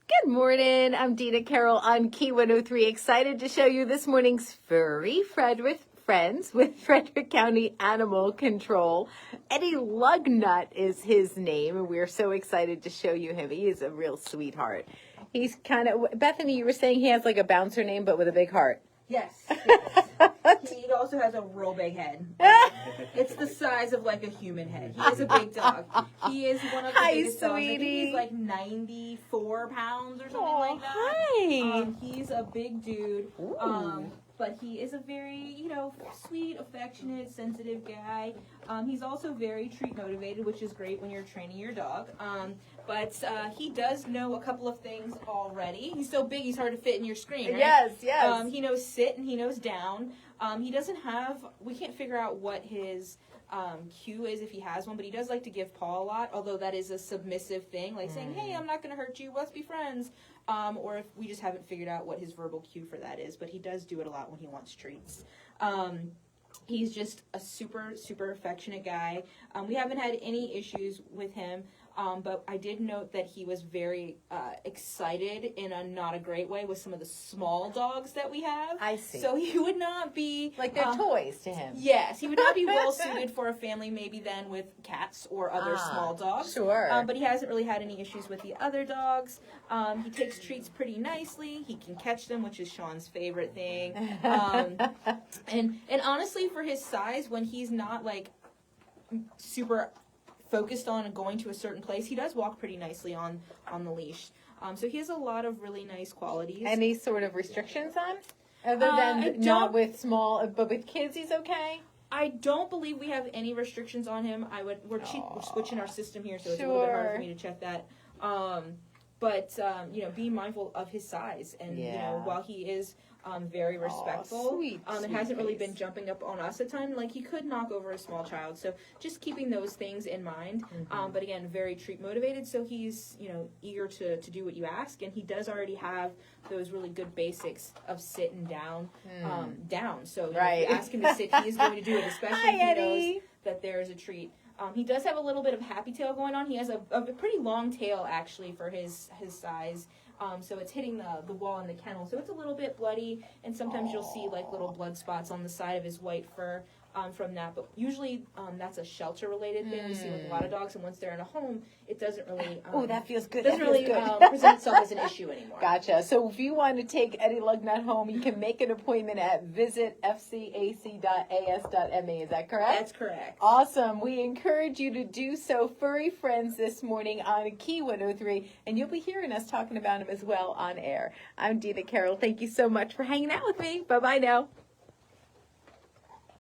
Good morning. I'm Dina, Carole on Key 103. Excited to show you this morning's Furry Friends with Frederick County Animal Control. Eddie Lugnut is his name, and we're so excited to show you him. He is a real sweetheart. He's kind of, Bethany, you were saying he has like a bouncer name, but with a big heart. Yes. He also has a real big head. It's the size of like a human head. He is a big dog. He is one of the biggest dogs. I think he's like 94 pounds or something like that. Hi. He's a big dude. But he is a very, sweet, affectionate, sensitive guy. He's also very treat motivated, which is great when you're training your dog. But he does know a couple of things already. He's so big, he's hard to fit in your screen, right? Yes. He knows sit and he knows down. He doesn't have, we can't figure out what his cue is if he has one, but he does like to give paw a lot, although that is a submissive thing, like saying, hey, I'm not going to hurt you, let's be friends. Or if we just haven't figured out what his verbal cue for that is, but he does do it a lot when he wants treats. He's just a super, super affectionate guy. We haven't had any issues with him. But I did note that he was very excited in a not a great way with some of the small dogs that we have. I see. So he would not be... Like they're toys to him. Yes, he would not be well suited for a family maybe then with cats or other small dogs. Sure. But he hasn't really had any issues with the other dogs. He takes treats pretty nicely. He can catch them, which is Sean's favorite thing. And honestly, for his size, when he's not like super focused on going to a certain place, he does walk pretty nicely on the leash. So he has a lot of really nice qualities. Any sort of restrictions on? Other than not with small, but with kids he's okay? I don't believe we have any restrictions on him. We're switching our system here, so it's a little bit hard for me to check that. But being mindful of his size, and while he is very respectful, it hasn't really been jumping up on us at times. Like he could knock over a small child, so just keeping those things in mind. But again, very treat motivated, so he's eager to do what you ask, and he does already have those really good basics of sit and down. So if you ask him to sit, he is going to do it, especially if he knows that there is a treat. He does have a little bit of happy tail going on. He has a pretty long tail, actually, for his size. So it's hitting the wall in the kennel. So it's a little bit bloody, and sometimes you'll see like little blood spots on the side of his white fur from that. But usually that's a shelter-related thing we see with a lot of dogs. And once they're in a home, it doesn't really... that feels good. Doesn't really present itself as an issue anymore. Gotcha. So if you want to take Eddie Lugnut home, you can make an appointment at visitfcac.as.ma. Is that correct? That's correct. Awesome. We encourage you to do so. Furry Friends this morning on Key 103, and you'll be hearing us talking about him as well on air. I'm Dina, Carole. Thank you so much for hanging out with me. Bye-bye now.